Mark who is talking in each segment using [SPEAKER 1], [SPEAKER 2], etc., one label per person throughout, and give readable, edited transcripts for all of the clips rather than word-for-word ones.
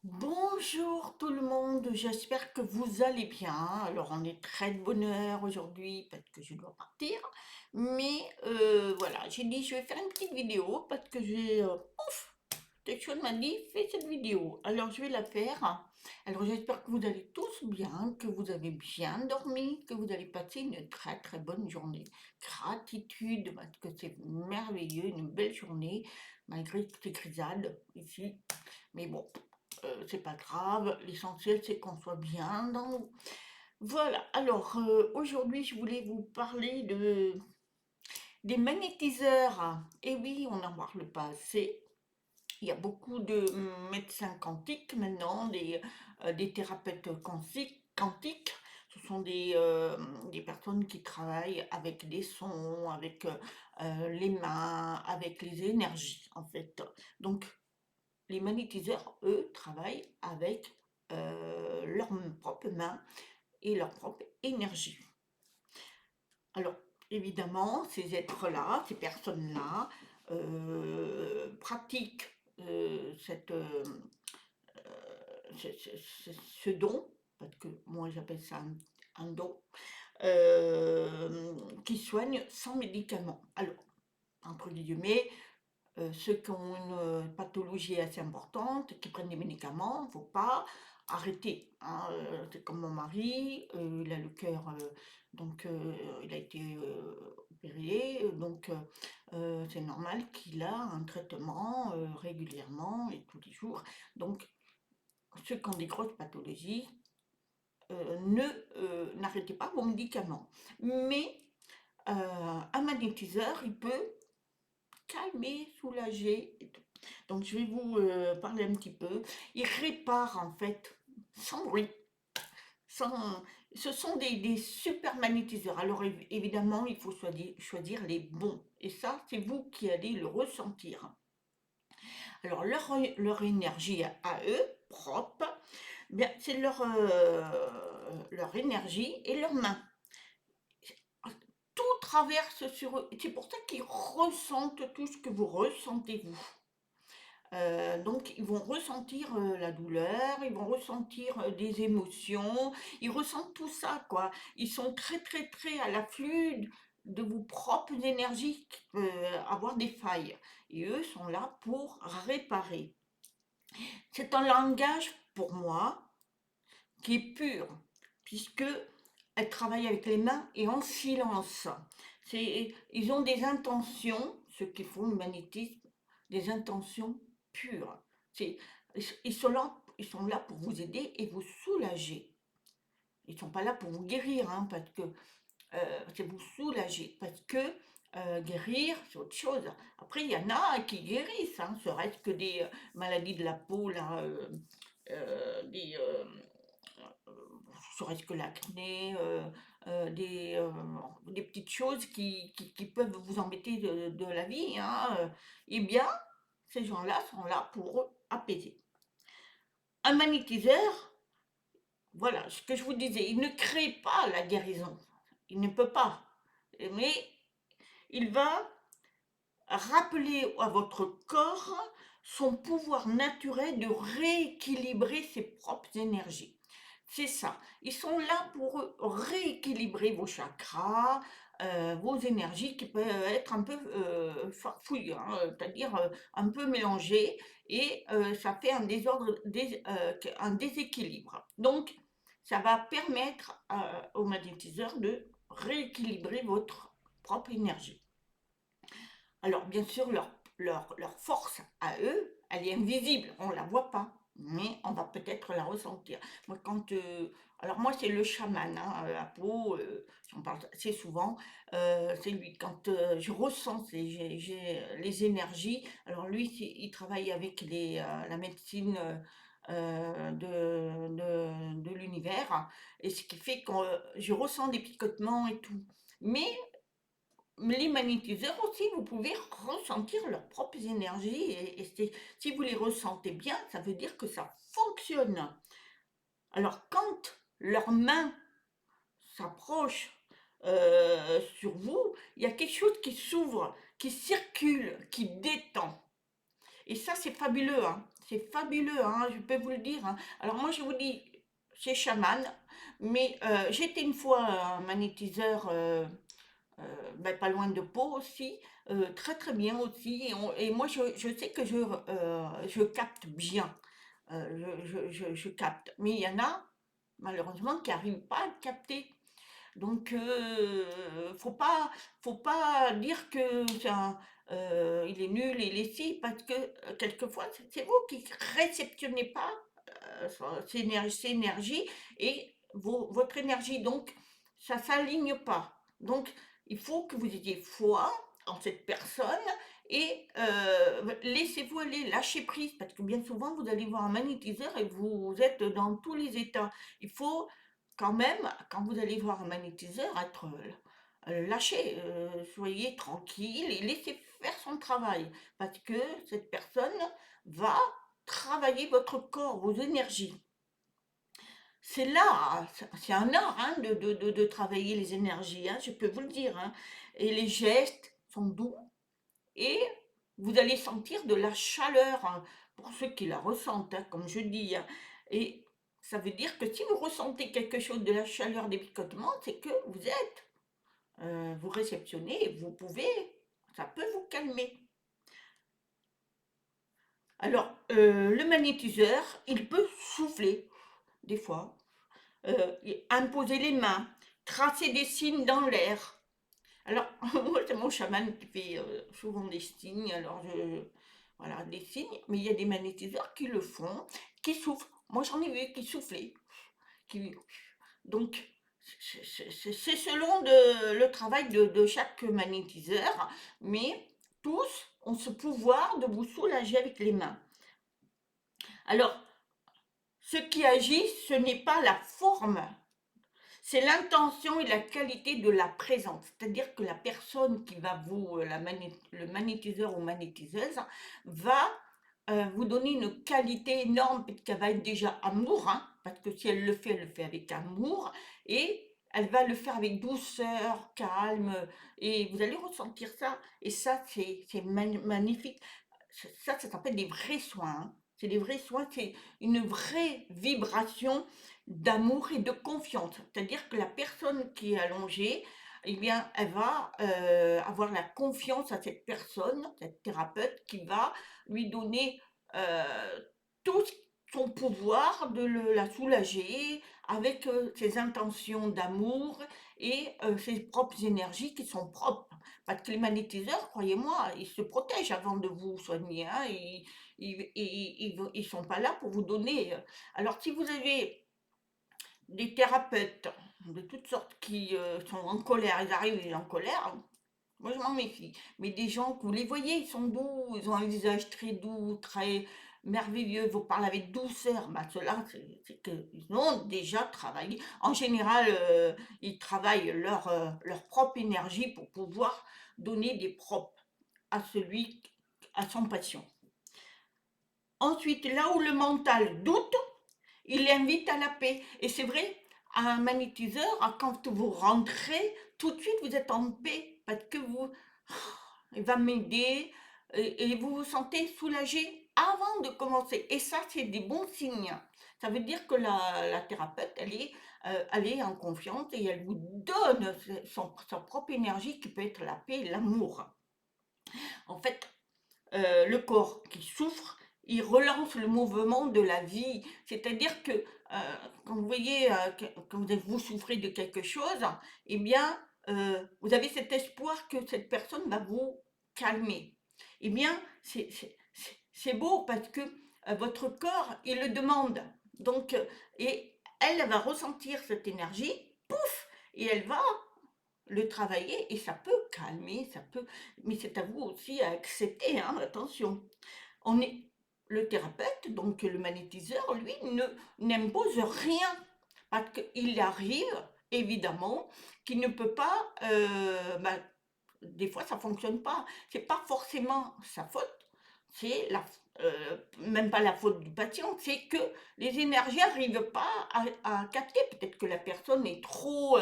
[SPEAKER 1] Bonjour tout le monde, j'espère que vous allez bien. Alors on est très de bonne heure aujourd'hui parce que je dois partir. Mais voilà, j'ai dit je vais faire une petite vidéo parce que j'ai quelque chose m'a dit fais cette vidéo. Alors je vais la faire. Alors j'espère que vous allez tous bien, que vous avez bien dormi, que vous allez passer une très très bonne journée. Gratitude parce que c'est merveilleux, une belle journée malgré toutes les grisades ici. Mais bon, c'est pas grave, l'essentiel c'est qu'on soit bien dans nous. Voilà, alors aujourd'hui je voulais vous parler des magnétiseurs. Et oui, on n'en parle pas assez. Il y a beaucoup de médecins quantiques maintenant, des thérapeutes quantiques. Ce sont des personnes qui travaillent avec des sons, avec les mains, avec les énergies en fait. Donc les magnétiseurs, eux, travaillent avec leurs propres mains et leur propre énergie. Alors, évidemment, ces êtres-là, ces personnes-là, pratiquent ce don, parce que moi j'appelle ça un don, qui soigne sans médicaments. Alors, entre guillemets, ceux qui ont une pathologie assez importante, qui prennent des médicaments, il ne faut pas arrêter, hein. C'est comme mon mari, il a le cœur, donc il a été opéré, donc c'est normal qu'il a un traitement régulièrement et tous les jours. Donc ceux qui ont des grosses pathologies, n'arrêtez pas vos médicaments. Mais un magnétiseur, il peut calmer, soulager et tout. Donc je vais vous parler un petit peu. Il répare en fait sans bruit. Sans... Ce sont des super magnétiseurs. Alors évidemment, il faut choisir les bons. Et ça, c'est vous qui allez le ressentir. Alors leur énergie à eux, propre, bien, c'est leur énergie et leurs mains. Tout traverse sur eux. C'est pour ça qu'ils ressentent tout ce que vous ressentez vous. Donc ils vont ressentir, la douleur, ils vont ressentir, des émotions, ils ressentent tout ça, quoi. Ils sont très, très, très à l'afflux de vos propres énergies qui peuvent avoir des failles et eux sont là pour réparer. C'est un langage, pour moi, qui est pur, puisque elle travaille avec les mains et en silence. Ils ont des intentions, ceux qui font le magnétisme, des intentions pures. C'est, ils sont là pour vous aider et vous soulager. Ils ne sont pas là pour vous guérir, hein, parce que c'est vous soulager. Parce que guérir, c'est autre chose. Après, il y en a qui guérissent, hein, serait-ce que des maladies de la peau, là, des, serait-ce que l'acné, des petites choses qui peuvent vous embêter de la vie, hein, eh bien, ces gens-là sont là pour apaiser. Un magnétiseur, voilà ce que je vous disais, il ne crée pas la guérison, il ne peut pas, mais il va rappeler à votre corps son pouvoir naturel de rééquilibrer ses propres énergies. C'est ça. Ils sont là pour rééquilibrer vos chakras, vos énergies qui peuvent être un peu farfouilles, hein, c'est-à-dire un peu mélangées, et ça fait un désordre, un déséquilibre. Donc, ça va permettre au magnétiseur de rééquilibrer votre propre énergie. Alors, bien sûr, leur force à eux, elle est invisible, on ne la voit pas, mais on va peut-être la ressentir. Moi, alors moi, c'est le chaman, hein, à la peau, j'en parle assez souvent, c'est lui. Quand je ressens, j'ai les énergies, alors lui, il travaille avec la médecine de l'univers, et ce qui fait que je ressens des picotements et tout. Mais les magnétiseurs aussi, vous pouvez ressentir leurs propres énergies si vous les ressentez bien, ça veut dire que ça fonctionne. Alors quand leurs mains s'approchent sur vous, il y a quelque chose qui s'ouvre, qui circule, qui détend. Et ça, c'est fabuleux, hein. c'est fabuleux, hein, je peux vous le dire, hein. Alors moi, je vous dis, c'est chaman, mais j'étais une fois un magnétiseur ben, pas loin de Pau aussi, très très bien aussi. Et moi, je sais que je capte bien. Je capte. Mais il y en a, malheureusement, qui n'arrivent pas à le capter. Donc, faut pas dire que il est nul, il est si, parce que quelquefois, c'est vous qui réceptionnez pas ces énergies et votre énergie. Donc, ça s'aligne pas. Donc, il faut que vous ayez foi en cette personne et laissez-vous aller, lâchez prise, parce que bien souvent, vous allez voir un magnétiseur et vous êtes dans tous les états. Il faut quand même, quand vous allez voir un magnétiseur, être lâché, soyez tranquille et laissez faire son travail, parce que cette personne va travailler votre corps, vos énergies. C'est là, c'est un art hein, de travailler les énergies, hein, je peux vous le dire, hein. Et les gestes sont doux et vous allez sentir de la chaleur hein, pour ceux qui la ressentent, hein, comme je dis, hein. Et ça veut dire que si vous ressentez quelque chose de la chaleur des picotements, c'est que vous réceptionnez et vous pouvez, ça peut vous calmer. Alors, le magnétiseur, il peut souffler, des fois, imposer les mains, tracer des signes dans l'air. Alors, moi, c'est mon chaman qui fait souvent des signes, alors voilà, des signes, mais il y a des magnétiseurs qui le font, qui soufflent. Moi, j'en ai vu qui soufflaient. Qui... Donc, c'est selon le travail de chaque magnétiseur, mais tous ont ce pouvoir de vous soulager avec les mains. Alors, ce qui agit, ce n'est pas la forme, c'est l'intention et la qualité de la présence. C'est-à-dire que la personne qui va le magnétiseur ou magnétiseuse, va vous donner une qualité énorme, parce qu'elle va être déjà amour, hein, parce que si elle le fait avec amour, et elle va le faire avec douceur, calme, et vous allez ressentir ça. Et ça, c'est magnifique. Ça s'appelle des vrais soins, hein. C'est des vrais soins, c'est une vraie vibration d'amour et de confiance. C'est-à-dire que la personne qui est allongée, eh bien, elle va avoir la confiance à cette personne, cette thérapeute, qui va lui donner tout son pouvoir de la soulager avec ses intentions d'amour et ses propres énergies qui sont propres. Parce que les magnétiseurs, croyez-moi, ils se protègent avant de vous soigner, hein. Ils sont pas là pour vous donner. Alors, si vous avez des thérapeutes de toutes sortes qui sont en colère, ils arrivent, ils sont en colère, moi je m'en méfie. Mais des gens que vous les voyez, ils sont doux, ils ont un visage très doux, très merveilleux, vous parlez avec douceur, bah ceux-là, c'est qu'ils ont déjà travaillé. En général, ils travaillent leur propre énergie pour pouvoir donner des propres à celui, à son patient. Ensuite, là où le mental doute, il invite à la paix. Et c'est vrai, un magnétiseur, quand vous rentrez, tout de suite vous êtes en paix parce que il va m'aider et vous vous sentez soulagé avant de commencer. Et ça, c'est des bons signes. Ça veut dire que la thérapeute, elle est en confiance et elle vous donne sa propre énergie qui peut être la paix et l'amour. En fait, le corps qui souffre, il relance le mouvement de la vie. C'est-à-dire que quand vous voyez, quand vous souffrez de quelque chose, eh bien, vous avez cet espoir que cette personne va vous calmer. Eh bien, c'est beau parce que votre corps, il le demande. Donc, et elle va ressentir cette énergie, pouf, et elle va le travailler et ça peut calmer, ça peut, mais c'est à vous aussi à accepter, hein, attention. On est le thérapeute, donc le magnétiseur, lui, n'impose rien parce qu'il arrive, évidemment, qu'il ne peut pas, des fois ça fonctionne pas. C'est pas forcément sa faute, c'est même pas la faute du patient, c'est que les énergies n'arrivent pas à capter. Peut-être que la personne est trop,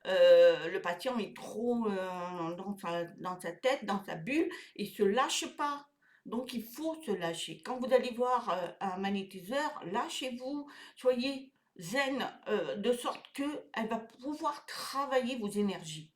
[SPEAKER 1] le patient est trop dans sa tête, dans sa bulle, et se lâche pas. Donc il faut se lâcher. Quand vous allez voir un magnétiseur, lâchez-vous, soyez zen, de sorte que elle va pouvoir travailler vos énergies.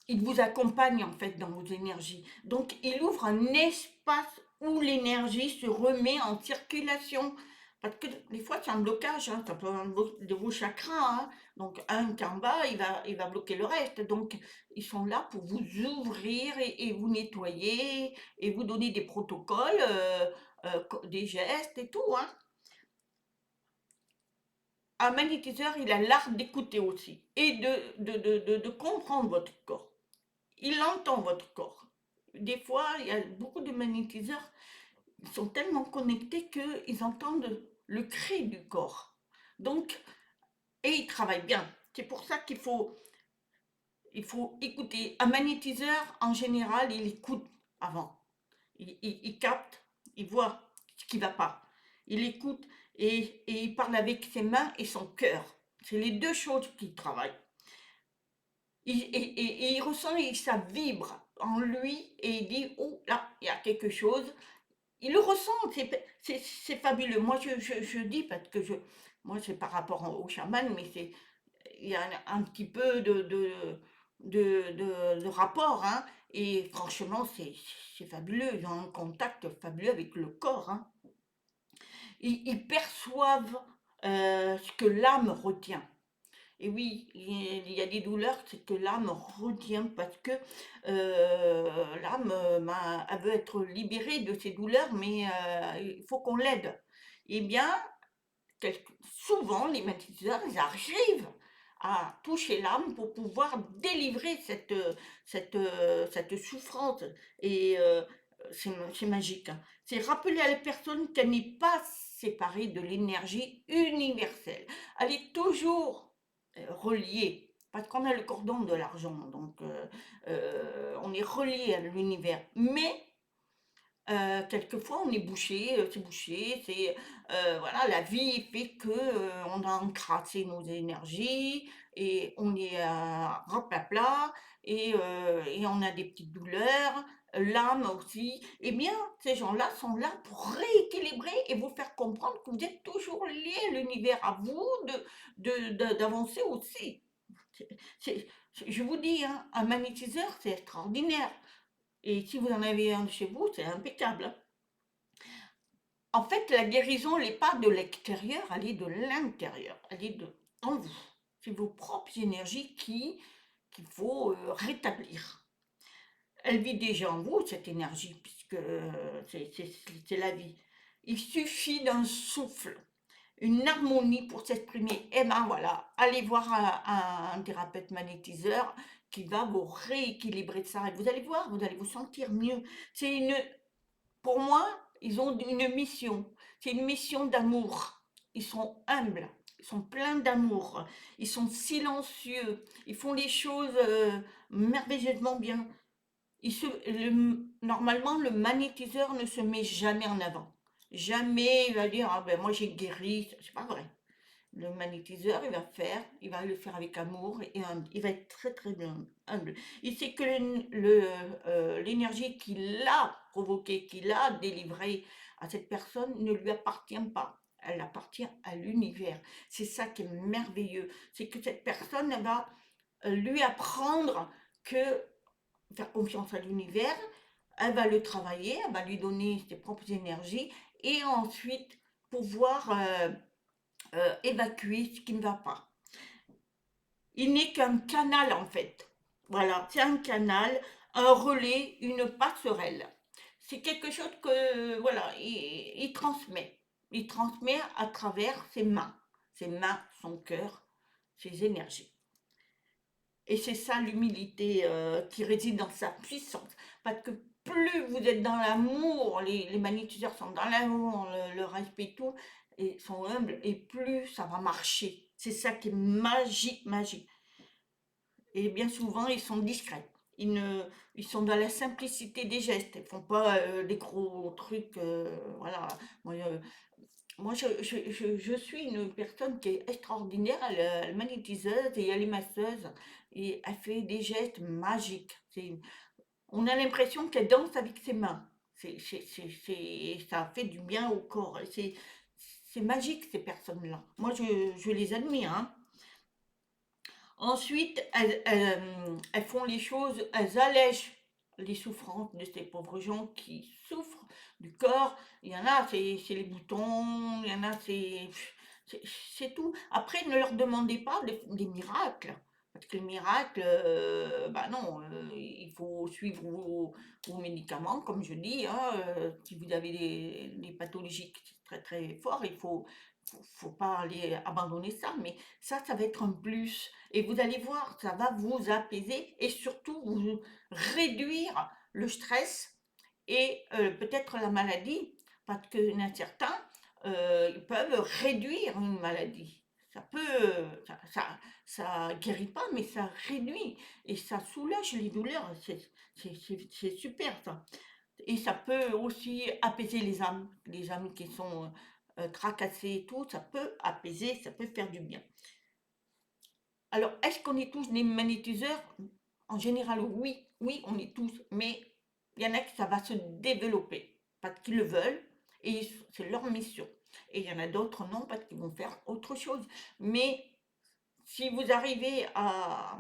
[SPEAKER 1] Il vous accompagne en fait dans vos énergies. Donc il ouvre un espace où l'énergie se remet en circulation. Parce que des fois c'est un blocage, hein, ça peut être de vos chakras. Hein. Donc un qui est en bas, il va bloquer le reste. Donc ils sont là pour vous ouvrir et vous nettoyer et vous donner des protocoles, des gestes et tout. Hein. Un magnétiseur, il a l'art d'écouter aussi et de comprendre votre corps. Il entend votre corps. Des fois, il y a beaucoup de magnétiseurs, ils sont tellement connectés qu'ils entendent le cri du corps. Donc, et ils travaillent bien. C'est pour ça qu'il faut écouter. Un magnétiseur, en général, il écoute avant. Il capte, il voit ce qui ne va pas. Il écoute et il parle avec ses mains et son cœur. C'est les deux choses qui travaillent. Et il ressent et ça vibre en lui et il dit, oh là, il y a quelque chose. Il le ressent, c'est fabuleux. Moi, je dis parce que moi, c'est par rapport au chaman, mais il y a un petit peu de rapport, hein. Et franchement, c'est fabuleux. Ils ont un contact fabuleux avec le corps, hein. Ils perçoivent ce que l'âme retient. Et oui, il y a des douleurs, c'est que l'âme retient parce que l'âme, ben, elle veut être libérée de ses douleurs, mais il faut qu'on l'aide. Eh bien, souvent, les magnétiseurs, ils arrivent à toucher l'âme pour pouvoir délivrer cette souffrance. Et c'est magique. Hein. C'est rappeler à la personne qu'elle n'est pas séparée de l'énergie universelle. Elle est toujours reliée. Parce qu'on a le cordon de l'argent, donc on est relié à l'univers. Mais quelquefois, on est bouché, c'est bouché, voilà, la vie fait que, on a encrassé nos énergies et on est à raplapla et on a des petites douleurs, l'âme aussi. Eh bien, ces gens-là sont là pour rééquilibrer et vous faire comprendre que vous êtes toujours liés à l'univers, à vous d'avancer aussi. C'est c'est je vous dis, hein, un magnétiseur, c'est extraordinaire. Et si vous en avez un chez vous, c'est impeccable. Hein. En fait, la guérison, elle n'est pas de l'extérieur, elle est de l'intérieur, elle est en vous. C'est vos propres énergies qu'il faut rétablir. Elle vit déjà en vous, cette énergie, puisque c'est la vie. Il suffit d'un souffle, une harmonie pour s'exprimer. Et ben voilà, allez voir un thérapeute magnétiseur qui va vous rééquilibrer ça. Et vous allez voir, vous allez vous sentir mieux. Pour moi, ils ont une mission. C'est une mission d'amour. Ils sont humbles, ils sont pleins d'amour, ils sont silencieux, ils font les choses merveilleusement bien. Normalement, le magnétiseur ne se met jamais en avant. Jamais il va dire, ah ben moi j'ai guéri. C'est pas vrai. Le magnétiseur, il va le faire avec amour et il va être très très bien humble. Il sait que l'énergie qu'il a provoquée, qu'il a délivrée à cette personne ne lui appartient pas. Elle appartient à l'univers. C'est ça qui est merveilleux. C'est que cette personne elle va lui apprendre que faire confiance à l'univers, elle va le travailler, elle va lui donner ses propres énergies et ensuite pouvoir évacuer ce qui ne va pas. Il n'est qu'un canal en fait. Voilà, c'est un canal, un relais, une passerelle. C'est quelque chose que, voilà, il transmet. Il transmet à travers ses mains, son cœur, ses énergies. Et c'est ça l'humilité qui réside dans sa puissance. Parce que plus vous êtes dans l'amour, les magnétiseurs sont dans l'amour, le respect, tout, et sont humbles, et plus ça va marcher. C'est ça qui est magique, magique. Et bien souvent, ils sont discrets. Ils sont dans la simplicité des gestes. Ils font pas des gros trucs. Voilà. Moi, je suis une personne qui est extraordinaire. Elle est magnétiseuse et elle est masseuse. Et elle fait des gestes magiques. On a l'impression qu'elle danse avec ses mains. Ça fait du bien au corps. C'est magique, ces personnes-là. Moi, je les admire, hein. Ensuite, elles font les choses, elles allègent les souffrances de ces pauvres gens qui souffrent du corps. Il y en a, c'est les boutons, il y en a, c'est c'est tout. Après, ne leur demandez pas des miracles. Parce que les miracles, bah non, il faut suivre vos médicaments, comme je dis, hein, si vous avez des pathologies très très fortes, faut pas aller abandonner ça, mais ça va être un plus. Et vous allez voir, ça va vous apaiser et surtout vous réduire le stress et peut-être la maladie, parce que y en a certains, ils peuvent réduire une maladie. Ça peut, ça guérit pas, mais ça réduit et ça soulage les douleurs. C'est super ça. Et ça peut aussi apaiser les âmes qui sont tracassées et tout. Ça peut apaiser, ça peut faire du bien. Alors, est-ce qu'on est tous des magnétiseurs? En général, oui, oui, on est tous, mais il y en a qui ça va se développer parce qu'ils le veulent et c'est leur mission. Et il y en a d'autres non parce qu'ils vont faire autre chose. Mais si vous arrivez à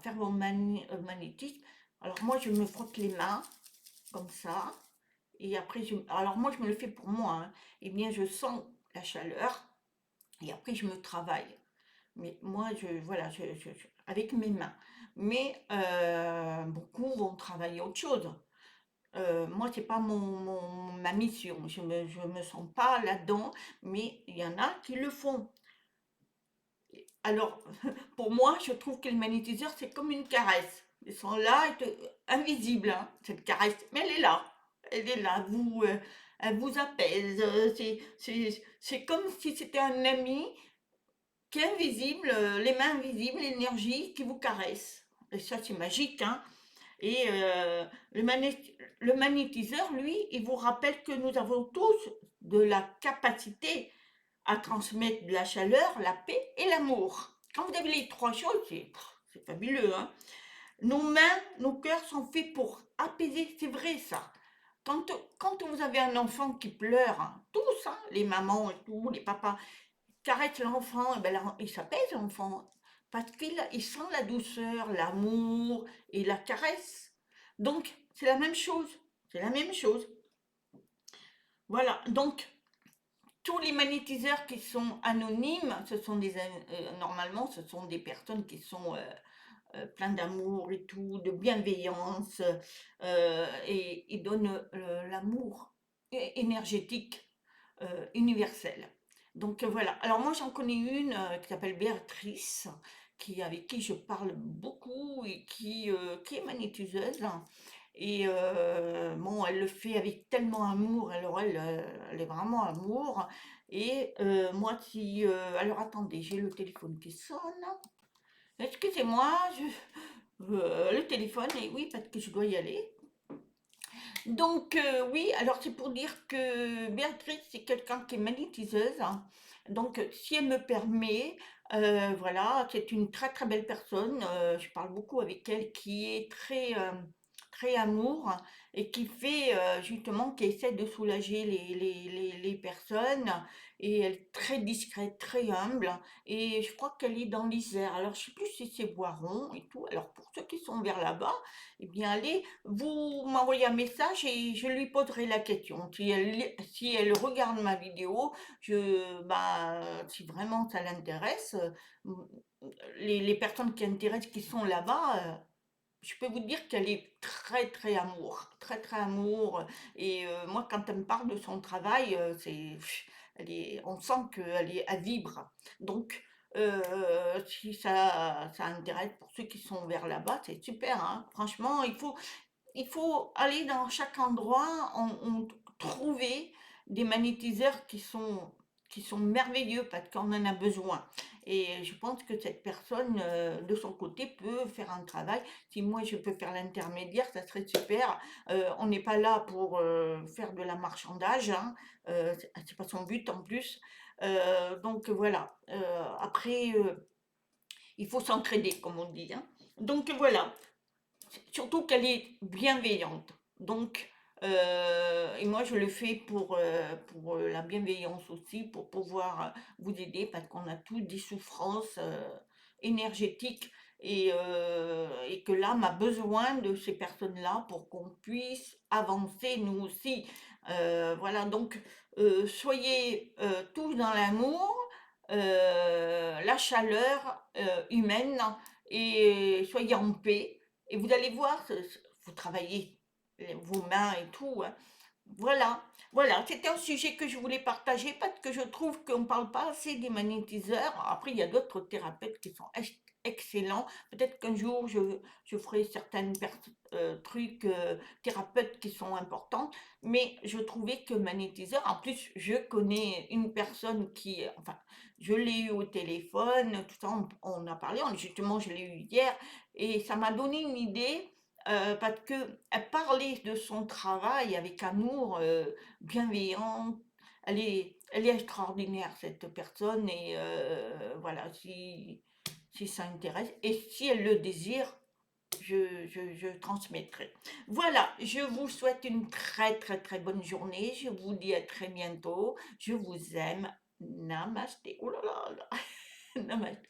[SPEAKER 1] faire vos magnétismes, alors moi je me frotte les mains comme ça et après alors moi je me le fais pour moi, hein. Eh bien je sens la chaleur et après je me travaille. Mais moi, voilà, avec mes mains. Mais beaucoup vont travailler autre chose. Moi, c'est pas ma mission. Je me sens pas là-dedans, mais il y en a qui le font. Alors, pour moi, je trouve que le magnétiseur, c'est comme une caresse. Ils sont là, invisibles, hein, cette caresse, mais elle est là. Elle est là, elle vous apaise. C'est comme si c'était un ami qui est invisible, les mains invisibles, l'énergie qui vous caresse. Et ça, c'est magique, hein. Et le magnétiseur, lui, il vous rappelle que nous avons tous de la capacité à transmettre de la chaleur, la paix et l'amour. Quand vous avez les trois choses, c'est fabuleux, hein. Nos mains, nos cœurs sont faits pour apaiser, c'est vrai ça. Quand, quand vous avez un enfant qui pleure, hein, tous, hein, les mamans et tout, les papas, caresse l'enfant, et ben il s'apaise l'enfant, parce qu'il sent la douceur, l'amour et la caresse. Donc, c'est la même chose. C'est la même chose. Voilà. Donc, tous les magnétiseurs qui sont anonymes, normalement, ce sont des personnes qui sont pleines d'amour et tout, de bienveillance, et ils donnent l'amour énergétique universelle. Donc voilà. Alors moi j'en connais une qui s'appelle Béatrice, avec qui je parle beaucoup et qui est magnétiseuse, hein. Et bon, elle le fait avec tellement amour. Alors elle est vraiment amour. Et moi si... alors attendez, j'ai le téléphone qui sonne. Excusez-moi, le téléphone, et oui, parce que je dois y aller. Donc, oui, alors c'est pour dire que Béatrice, c'est quelqu'un qui est magnétiseuse, hein. Donc, si elle me permet, voilà, c'est une très très belle personne. Je parle beaucoup avec elle, qui est très amour et qui fait justement, qui essaie de soulager les personnes. Et elle est très discrète, très humble. Et je crois qu'elle est dans l'Isère. Alors, je sais plus si c'est Boiron et tout. Alors, pour ceux qui sont vers là-bas, eh bien, allez, vous m'envoyez un message et je lui poserai la question. Si elle regarde ma vidéo, si vraiment ça l'intéresse, les personnes qui intéressent, qui sont là-bas, je peux vous dire qu'elle est très très amour, très très amour. Et moi, quand elle me parle de son travail, on sent elle vibre. Donc, si ça intéresse pour ceux qui sont vers là-bas, c'est super, hein. Franchement, il faut aller dans chaque endroit, trouver des magnétiseurs qui sont merveilleux parce qu'on en a besoin. Et je pense que cette personne, de son côté, peut faire un travail. Si moi je peux faire l'intermédiaire, ça serait super. On n'est pas là pour faire de la marchandage, hein. C'est pas son but en plus. Donc voilà. Après, il faut s'entraider, comme on dit, hein. Donc voilà. surtout qu'elle est bienveillante. Donc, et moi je le fais pour la bienveillance aussi, pour pouvoir vous aider parce qu'on a tous des souffrances énergétiques et que l'âme a besoin de ces personnes-là pour qu'on puisse avancer nous aussi. Voilà, donc soyez tous dans l'amour, la chaleur humaine et soyez en paix. Et vous allez voir, vous travaillez vos mains et tout, hein. Voilà, voilà, c'était un sujet que je voulais partager parce que je trouve qu'on ne parle pas assez des magnétiseurs. Après, il y a d'autres thérapeutes qui sont excellents. Peut-être qu'un jour, je ferai certains trucs, thérapeutes qui sont importants. Mais je trouvais que magnétiseur, en plus, je connais une personne qui, enfin, je l'ai eu au téléphone, tout ça, on a parlé, justement, je l'ai eu hier, et ça m'a donné une idée parce qu'elle parlait de son travail avec amour, bienveillant. Elle est extraordinaire, cette personne, et voilà, si ça intéresse, et si elle le désire, je transmettrai. Voilà, je vous souhaite une très très très bonne journée. Je vous dis à très bientôt. Je vous aime. Namasté. Oh là là là. Namasté.